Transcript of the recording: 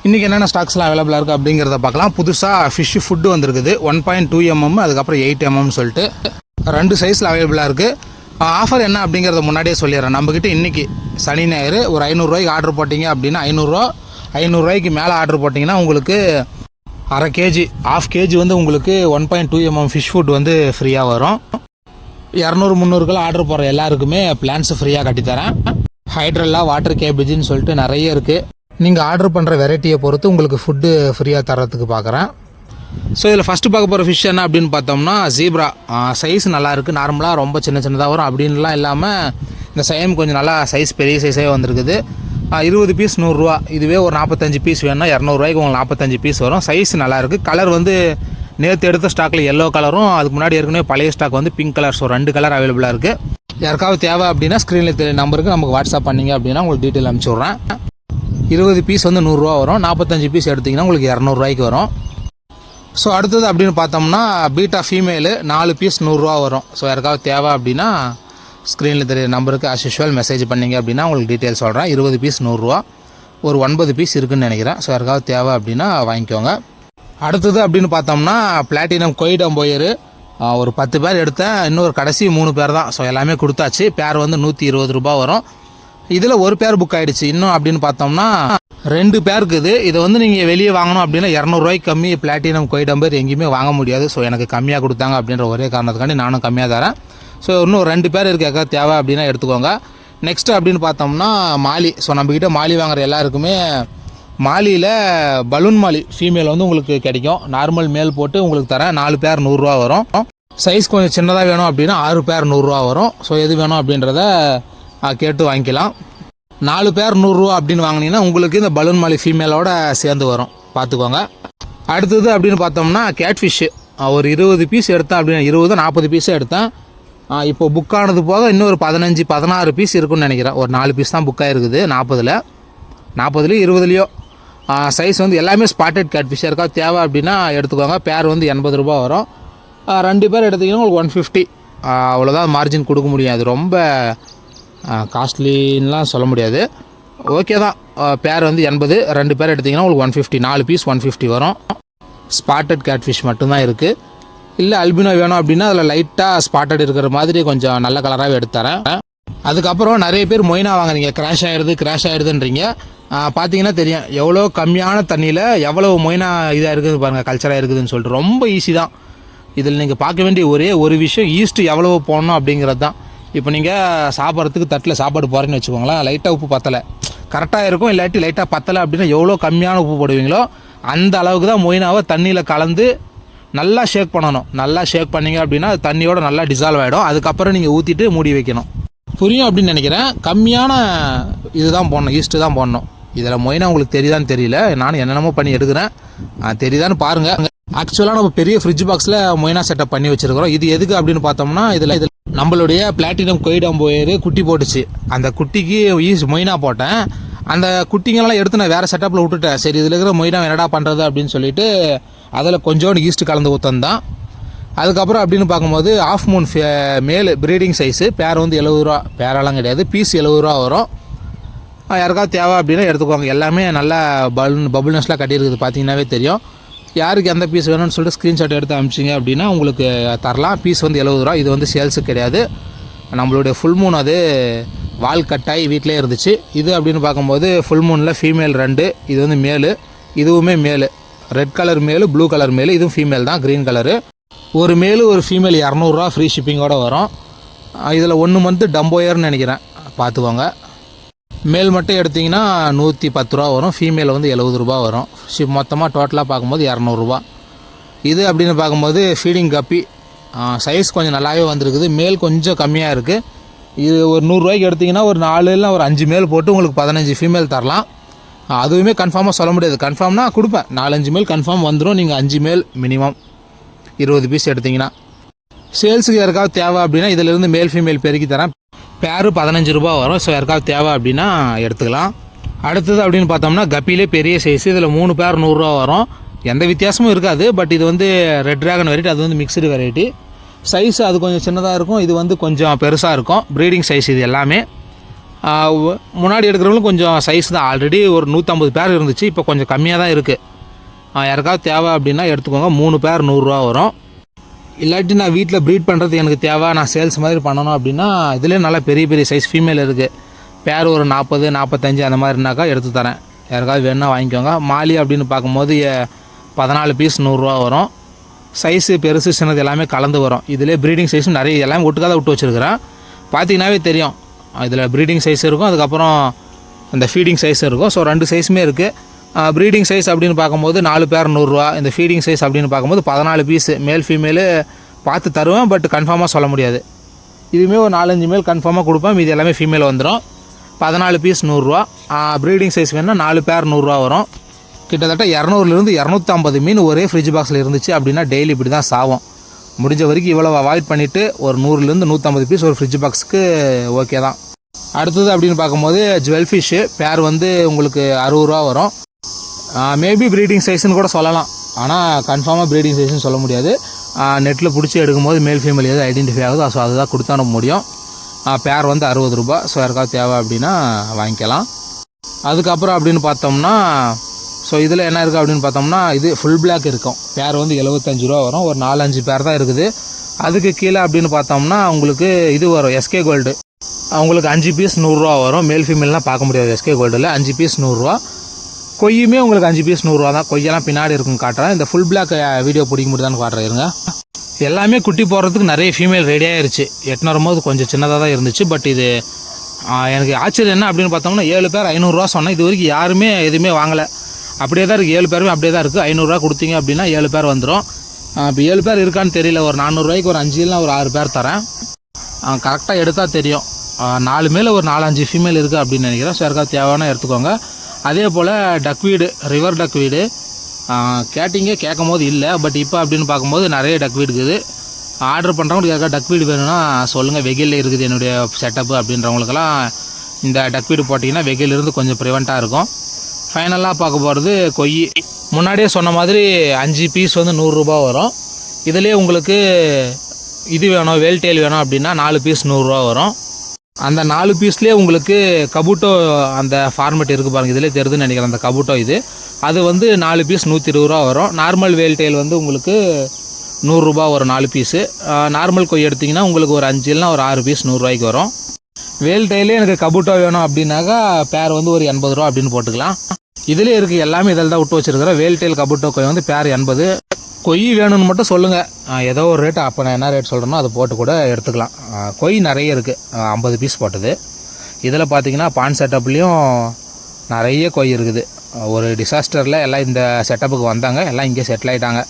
இன்றைக்கி என்னென்ன ஸ்டாக்ஸ்லாம் அவைலபிளாக இருக்குது அப்படிங்கிறத பார்க்கலாம். புதுசாக ஃபிஷ் ஃபுட்டு வந்திருக்குது 1.2 mm, அதுக்கப்புறம் 8 mm சொல்லிட்டு 2 சைஸில் அவைலபிளாக இருக்குது. ஆஃபர் என்ன அப்படிங்கிறத முன்னாடியே சொல்லிடுறேன். நம்மக்கிட்ட இன்றைக்கி சனி ஞாயிறு ஒரு 500 ரூபாய்க்கு ஆர்டர் போட்டிங்க அப்படின்னா 500 ரூபாய்க்கு மேலே ஆர்டர் போட்டிங்கன்னா உங்களுக்கு ½ kg ½ kg வந்து உங்களுக்கு 1.2 mm ஃபிஷ் ஃபுட் வந்து ஃப்ரீயாக வரும். 200-300 ஆர்டர் போடுற எல்லாருக்குமே பிளான்ஸ் ஃப்ரீயாக கட்டித்தரேன். ஹைட்ரல்லா வாட்டர் கேபேஜின்னு சொல்லிட்டு நிறைய இருக்குது. நீங்கள் ஆர்டர் பண்ணுற வெரைட்டியை பொறுத்து உங்களுக்கு ஃபுட்டு ஃப்ரீயாக தரத்துக்கு பார்க்குறேன். ஸோ இதில் ஃபஸ்ட்டு பார்க்க போகிற ஃபிஷ் என்ன அப்படின்னு பார்த்தோம்னா ஜீப்ரா. சைஸ் நல்லாயிருக்கு. நார்மலாக ரொம்ப சின்னதாக வரும் அப்படின்லாம் இல்லாமல் இந்த சைம் கொஞ்சம் நல்லா சைஸ் பெரிய சைஸே வந்திருக்குது. 20 பீஸ் 100 ரூபா. இதுவே ஒரு 45 பீஸ் வேணும்னா 200 ரூபாய்க்கு உங்களுக்கு 45 பீஸ் வரும். சைஸ் நல்லாயிருக்கு. கலர் வந்து நேற்று எடுத்த ஸ்டாக்கில் எல்லோ கலரும் அதுக்கு முன்னாடி ஏற்கனவே பழைய ஸ்டாக் வந்து பிங்க் கலர். ஸோ 2 கலர் அவைலபிளாக இருக்குது. யாருக்காவது தேவை அப்படின்னா ஸ்க்ரீனில் தெரிய நம்பருக்கு நமக்கு வாட்ஸ்அப் பண்ணிங்க அப்படின்னா உங்களுக்கு டீட்டெயில் அனுப்பிச்சி விட்றேன். 20 பீஸ் வந்து 100 ரூபா வரும். 45 பீஸ் எடுத்திங்கன்னா உங்களுக்கு 200 ரூபாய்க்கு வரும். ஸோ அடுத்தது அப்படின்னு பார்த்தோம்னா பீட்டா ஃபீமேலு 4 பீஸ் 100 ரூபா வரும். ஸோ யாருக்காவது தேவை அப்படின்னா ஸ்க்ரீனில் தெரிய நம்பருக்கு ஆஸ் யூஷுவல் மெசேஜ் பண்ணிங்க அப்படின்னா உங்களுக்கு டீட்டெயில் சொல்கிறேன். 20 பீஸ் 100 ரூபா. ஒரு 9 பீஸ் இருக்குதுன்னு நினைக்கிறேன். ஸோ யாருக்காவது தேவை அப்படின்னா வாங்கிக்கோங்க. அடுத்தது அப்படின்னு பார்த்தோம்னா பிளாட்டினம் கொய்டம் போயரு ஒரு 10 பேர் எடுத்தேன். இன்னொரு கடைசி 3 பேர் தான். ஸோ எல்லாமே கொடுத்தாச்சு. பேர் வந்து 120 ரூபா வரும். இதில் ஒரு பேர் புக் ஆகிடுச்சு. இன்னும் அப்படின்னு பார்த்தோம்னா 2 பேருக்கு இதை வந்து நீங்கள் வெளியே வாங்கணும் அப்படின்னா 200 ரூபாய்க்கு கம்மி பிளாட்டினம் கொய்டம்பர் எங்கேயுமே வாங்க முடியாது. ஸோ எனக்கு கம்மியாக கொடுத்தாங்க அப்படின்ற ஒரே காரணத்துக்காண்டி நானும் கம்மியாக தரேன். ஸோ இன்னும் 2 பேர் இருக்க தேவை அப்படின்னா எடுத்துக்கோங்க. நெக்ஸ்ட்டு அப்படின்னு பார்த்தோம்னா மாலி. ஸோ நம்மக்கிட்ட மாலி வாங்குற எல்லாருக்குமே மாலியில் பலூன் மாலி ஃபீமேல் வந்து உங்களுக்கு கிடைக்கும். நார்மல் மேல் போட்டு உங்களுக்கு தரேன். 4 பேர் 100 ரூபா வரும். சைஸ் கொஞ்சம் சின்னதாக வேணும் அப்படின்னா 6 பேர் 100 ரூபா வரும். ஸோ எது வேணும் அப்படின்றத கேட்டு வாங்கிக்கலாம். 4 பேர் 100 ரூபா அப்படின்னு வாங்கினீங்கன்னா உங்களுக்கு இந்த பலூன் மாலி ஃபீமேலோட சேர்ந்து வரும். பார்த்துக்கோங்க. அடுத்தது அப்படின்னு பார்த்தோம்னா கேட் ஃபிஷ்ஷு ஒரு 20 பீஸ் எடுத்தேன் அப்படின்னா 20-40 பீஸே எடுத்தேன். இப்போ புக் ஆனது போக இன்னொரு 15-16 பீஸ் இருக்குன்னு நினைக்கிறேன். ஒரு 4 பீஸ் தான் புக் ஆகிருக்குது 40-40 20 சைஸ் வந்து எல்லாமே ஸ்பாட்டட் கேட் ஃபிஷ்ஷாக இருக்கா. தேவை அப்படின்னா எடுத்துக்கோங்க. பேர் வந்து 80 ரூபா வரும். 2 பேர் எடுத்திங்கன்னா உங்களுக்கு 150. அவ்வளோதான் மார்ஜின் கொடுக்க முடியும். அது ரொம்ப காஸ்ட்லின்லாம் சொல்ல முடியாது. ஓகே தான். பேர் வந்து 80. 2 பேர் எடுத்திங்கன்னா உங்களுக்கு 150. 4 பீஸ் 150 வரும். ஸ்பாட்டட் கேட் ஃபிஷ் மட்டும்தான் இருக்குது. இல்லை அல்பினோ வேணும் அப்படின்னா அதில் லைட்டாக ஸ்பாட்டட் இருக்கிற மாதிரி கொஞ்சம் நல்ல கலராகவே எடுத்துறேன். அதுக்கப்புறம் நிறைய பேர் மொயினா வாங்குறீங்க. கிராஷ் ஆகிடுதுன்றீங்க. பார்த்தீங்கன்னா தெரியும் எவ்வளோ கம்மியான தண்ணியில் எவ்வளோ மொயினா இதாக இருக்குது பாருங்கள், கல்ச்சராக இருக்குதுன்னு சொல்லிட்டு. ரொம்ப ஈஸி தான். இதில் நீங்கள் பார்க்க வேண்டிய ஒரே ஒரு விஷயம் ஈஸ்ட்டு எவ்வளோ போடணும் அப்படிங்கிறது தான். இப்போ நீங்கள் சாப்பிட்றதுக்கு தட்டில் சாப்பாடு போகிறேன்னு வச்சுக்கோங்களேன். லைட்டாக உப்பு பத்தலை, கரெக்டாக இருக்கும். இல்லாட்டி லைட்டாக பத்தலை அப்படின்னா எவ்வளோ கம்மியான உப்பு போடுவீங்களோ அந்த அளவுக்கு தான் மொயினாவை தண்ணியில் கலந்து நல்லா ஷேக் பண்ணணும். நல்லா ஷேக் பண்ணிங்க அப்படின்னா அது தண்ணியோட நல்லா டிசால்வ் ஆகிடும். அதுக்கப்புறம் நீங்கள் ஊற்றிட்டு மூடி வைக்கணும். புரியும் அப்படின்னு நினைக்கிறேன். கம்மியான இதுதான் போடணும், ஈஸ்ட்டு தான் போடணும். இதில் மொயினா உங்களுக்கு தெரியுதான்னு தெரியல. நானும் என்னென்னமோ பண்ணி எடுக்கிறேன். தெரியுதான்னு பாருங்கள். ஆக்சுவலாக நம்ம பெரிய ஃப்ரிட்ஜ் பாக்ஸில் மொயினா செட்டப் பண்ணி வச்சுருக்கிறோம். இது எதுக்கு அப்படின்னு பார்த்தோம்னா இதில் நம்மளுடைய பிளாட்டினம் கொய்டம் போயரு குட்டி போட்டுச்சு. அந்த குட்டிக்கு மொயினா போட்டேன். அந்த குட்டிங்கெல்லாம் எடுத்து நான் வேறு செட்டப்பில் விட்டுட்டேன். சரி இதில் இருக்கிற மொயினா என்னடா பண்ணுறது அப்படின்னு சொல்லிட்டு அதில் கொஞ்சோண்டு ஈஸ்ட்டு கலந்து ஊற்றந்தான். அதுக்கப்புறம் அப்படின்னு பார்க்கும்போது ஆஃப் மூன் மேல் ப்ரீடிங் சைஸு. பேர் வந்து 70 ரூபா. பேரெல்லாம் கிடையாது, பீஸ் 70 ரூபா வரும். யாருக்காவது தேவை அப்படின்னா எடுத்துக்குவாங்க. எல்லாமே நல்லா பபுள்னஸ்லாம் கட்டியிருக்குது. பார்த்தீங்கன்னாவே தெரியும். யாருக்கு எந்த பீஸ் வேணும்னு சொல்லிட்டு ஸ்க்ரீன்ஷாட் எடுத்து அனுப்பிச்சிங்க அப்படின்னா உங்களுக்கு தரலாம். பீஸ் வந்து 70 ரூபா. இது வந்து சேல்ஸுக்கு கிடையாது. நம்மளுடைய ஃபுல் மூன் அது வால் கட்டாகி வீட்டிலே இருந்துச்சு. இது அப்படின்னு பார்க்கும்போது ஃபுல் மூனில் ஃபீமேல் 2. இது வந்து மேலு. இதுவுமே மேலு. ரெட் கலர் மேலு, ப்ளூ கலர் மேலு. இதுவும் ஃபீமேல் தான், க்ரீன் கலரு. ஒரு மேலு ஒரு ஃபீமேல் 200 ரூபா ஃப்ரீ ஷிப்பிங்கோடு வரும். இதில் 1 மந்த்து டம்போயர்னு நினைக்கிறேன். பார்த்துக்கோங்க. மேல் மட்டும் எடுத்திங்கன்னா 110 ரூபா வரும். ஃபீமேல் வந்து 70 ரூபா வரும். மொத்தமாக டோட்டலாக பார்க்கும்போது 200 ரூபா. இது அப்படின்னு பார்க்கும்போது ஃபீடிங் கப்பி. சைஸ் கொஞ்சம் நல்லாவே வந்திருக்குது. மேல் கொஞ்சம் கம்மியாக இருக்குது. இது ஒரு 100 ரூபாய்க்கு எடுத்திங்கன்னா ஒரு 4 இல்லை ஒரு 5 மேல் போட்டு உங்களுக்கு 15 ஃபீமேல் தரலாம். அதுவுமே கன்ஃபார்மாக சொல்ல முடியாது. கன்ஃபார்ம்னா கொடுப்பேன். 4-5 மேல் கன்ஃபார்ம் வந்துடும். நீங்கள் 5 மேல் மினிமம் 20 பீஸ் எடுத்திங்கன்னா. சேல்ஸுக்கு யாருக்காவது தேவை அப்படின்னா இதிலிருந்து மேல் ஃபீமேல் பெருக்கி தரேன். பேரு 15 ரூபா வரும். ஸோ யாருக்காவது தேவை அப்படின்னா எடுத்துக்கலாம். அடுத்தது அப்படின்னு பார்த்தோம்னா கப்பிலே பெரிய சைஸு. இதில் 3 பேர் 100 ரூபா வரும். எந்த வித்தியாசமும் இருக்காது. பட் இது வந்து ரெட் ட்ராகன் வெரைட்டி, அது வந்து மிக்சடு வெரைட்டி. சைஸ் அது கொஞ்சம் சின்னதாக இருக்கும், இது வந்து கொஞ்சம் பெருசாக இருக்கும். ப்ரீடிங் சைஸ் இது எல்லாமே. முன்னாடி எடுக்கிறவங்களும் கொஞ்சம் சைஸ் தான். ஆல்ரெடி ஒரு 150 பேர் இருந்துச்சு, இப்போ கொஞ்சம் கம்மியாக தான் இருக்குது. யாருக்காவது தேவை அப்படின்னா எடுத்துக்கோங்க. 3 பேர் 100 ரூபா வரும். இல்லாட்டி நான் வீட்டில் ப்ரீட் பண்ணுறது எனக்கு தேவை, நான் சேல்ஸ் மாதிரி பண்ணணும் அப்படின்னா இதிலே நல்லா பெரிய பெரிய சைஸ் ஃபீமேல் இருக்குது. பேர் ஒரு 40 45 அந்த மாதிரினாக்கா எடுத்து தரேன். யாருக்காவது வேணுன்னா வாங்கிக்கோங்க. மாலி அப்படின்னு பார்க்கும்போது 14 பீஸ் 100 ரூபா வரும். சைஸு பெருசு சின்னது எல்லாமே கலந்து வரும். இதிலே ப்ரீடிங் சைஸும் நிறைய எல்லாமே ஒட்டுக்காத விட்டு வச்சுருக்கிறேன். பார்த்தீங்கன்னாவே தெரியும். இதில் ப்ரீடிங் சைஸ் இருக்கும், அதுக்கப்புறம் இந்த ஃபீடிங் சைஸ் இருக்கும். ஸோ 2 சைஸுமே இருக்குது. ப்ரீடிங் சைஸ் அப்படின்னு பார்க்கும்போது 4 பேர் 100 ரூபா. இந்த ஃபீடிங் சைஸ் அப்படின்னு பார்க்கும்போது 14 பீஸு மேல் ஃபீமேலு பார்த்து தருவேன், பட் கன்ஃபார்மாக சொல்ல முடியாது. இதுவுமே ஒரு 4-5 மேல் கன்ஃபார்மாக கொடுப்பேன், இது எல்லாமே ஃபீமேல் வந்துடும். 14 பீஸ் 100 ரூபா. ப்ரீடிங் சைஸ் வேணுன்னா 4 பேர் 100 ரூபா வரும். கிட்டத்தட்ட 200லேருந்து 250 மீன் ஒரே ஃப்ரிட்ஜ் பாக்ஸில் இருந்துச்சு அப்படின்னா டெய்லி இப்படி தான் சாவும். முடிஞ்ச வரைக்கும் இவ்வளோ அவாய்ட் பண்ணிவிட்டு ஒரு 100லேருந்து 150 பீஸ் ஒரு ஃப்ரிட்ஜ் பாக்ஸுக்கு ஓகே தான். அடுத்தது அப்படின்னு பார்க்கும்போது ஜுவல் ஃபிஷ்ஷு பேர் வந்து உங்களுக்கு 60 ரூபா வரும். மேபி ப்ரீடிங் சைஸ்ன்னு கூட சொல்லலாம், ஆனால் கன்ஃபார்மாக ப்ரீடிங் சைஸ்ன்னு சொல்ல முடியாது. நெட்டில் பிடிச்சி எடுக்கும்போது மேல் ஃபீமேல் எது ஐடென்டிஃபை ஆகுது, ஸோ அதுதான் கொடுத்து அனுப்ப முடியும். பேர் வந்து 60 ரூபா. ஸோ யாருக்காவது தேவை அப்படின்னா வாங்கிக்கலாம். அதுக்கப்புறம் அப்படின்னு பார்த்தோம்னா ஸோ இதில் என்ன இருக்குது அப்படின்னு பார்த்தோம்னா இது ஃபுல் பிளாக் இருக்கும். பேர் வந்து 75 ரூபா வரும். ஒரு 4-5 பேர் தான் இருக்குது. அதுக்கு கீழே அப்படின்னு பார்த்தோம்னா உங்களுக்கு இது வரும் எஸ்கே கோல்டு. அவங்களுக்கு 5 பீஸ் 100 ரூபா வரும். மேல் ஃபீமேல்லாம் பார்க்க முடியாது எஸ்கே கோல்டில். 5 பீஸ் 100 ரூபா. கொய்யுமே உங்களுக்கு 5 பீஸ் 100 ரூபா தான். கொய்யெல்லாம் பின்னாடி இருக்கும் காட்டுறேன். இந்த ஃபுல் பிளாக் வீடியோ பிடிக்க முடியுதான்னு காட்டுறேன் இருங்க. எல்லாமே குட்டி போடுறதுக்கு நிறைய ஃபீமேல் ரெடியாக இருந்துச்சு. எட்டுன்னு வரும்போது கொஞ்சம் சின்னதாக தான் இருந்துச்சு. பட் இது எனக்கு ஆச்சரியம் என்ன அப்படின்னு பார்த்தோம்னா 7 பேர் 500 ரூபா சொன்னேன். இது வரைக்கும் யாருமே எதுவுமே வாங்கலை. அப்படியே தான் இருக்குது. 7 பேருமே அப்படியே தான் இருக்குது. 500 ரூபா கொடுத்தீங்க அப்படின்னா 7 பேர் வந்துடும். இப்போ 7 பேர் இருக்கான்னு தெரியல. ஒரு 400 ரூபாய்க்கு ஒரு 5 இல்லைனா ஒரு 6 பேர் தரேன். கரெக்டாக எடுத்தால் தெரியும். 4 மேலே ஒரு 4-5 ஃபீமேல் இருக்குது அப்படின்னு நினைக்கிறேன். ஸோ யாருக்காவது தேவையான எடுத்துக்கோங்க. அதே போல் டக்வீடு, ரிவர் டக்வீடு கேட்டிங்க கேட்கும் போது இல்லை. பட் இப்போ அப்படின்னு பார்க்கும்போது நிறைய டக்வீடு இருக்குது. ஆர்டர் பண்ணுறவங்களுக்கு யாருக்கா டக்வீடு வேணும்னா சொல்லுங்கள். வெயிலில் இருக்குது என்னுடைய செட்டப்பு அப்படின்றவங்களுக்கெல்லாம் இந்த டக்வீடு போட்டிங்கன்னா வெயிலிருந்து கொஞ்சம் ப்ரிவெண்ட்டாக இருக்கும். ஃபைனலாக பார்க்க போகிறது கொய். முன்னாடியே சொன்ன மாதிரி 5 பீஸ் வந்து 100 ரூபா வரும். இதிலே உங்களுக்கு இது வேணும், வேல்டெயில் வேணும் அப்படின்னா 4 பீஸ் 100 ரூபா வரும். அந்த 4 பீஸ்லேயே உங்களுக்கு கபூட்டோ அந்த ஃபார்மேட் இருக்குது பாருங்கள். இதிலே தெரியுதுன்னு நினைக்கிறேன். அந்த கபூட்டோ இது அது வந்து 4 பீஸ் 120 ரூபா வரும். நார்மல் வேல்டெயில் வந்து உங்களுக்கு 100 ரூபா ஒரு 4 பீஸு. நார்மல் கொய் எடுத்திங்கன்னா உங்களுக்கு ஒரு 5 இல்லைனா ஒரு 6 பீஸ் 100 ரூபாய்க்கு வரும். வேல்டெயிலே எனக்கு கபூட்டோ வேணும் அப்படின்னாக்கா பேர் வந்து ஒரு 80 ரூபா அப்படின்னு போட்டுக்கலாம். இதிலே இருக்குது எல்லாமே. இதில் தான் விட்டு வச்சுருக்கிறேன். வேல்டெயில் கபூட்டோ கொய் வந்து பேர் 80. கொய் வேணும்னு மட்டும் சொல்லுங்கள். ஏதோ ஒரு ரேட்டு அப்போ நான் என்ன ரேட் சொல்கிறேனோ அதை போட்டு கூட எடுத்துக்கலாம். கொய் நிறைய இருக்குது. 50 பீஸ் போட்டது. இதில் பார்த்தீங்கன்னா பான் செட்டப்லேயும் நிறைய கொய் இருக்குது. ஒரு டிசாஸ்டரில் எல்லாம் இந்த செட்டப்புக்கு வந்தாங்க. எல்லாம் இங்கே செட்டில் ஆகிட்டாங்க.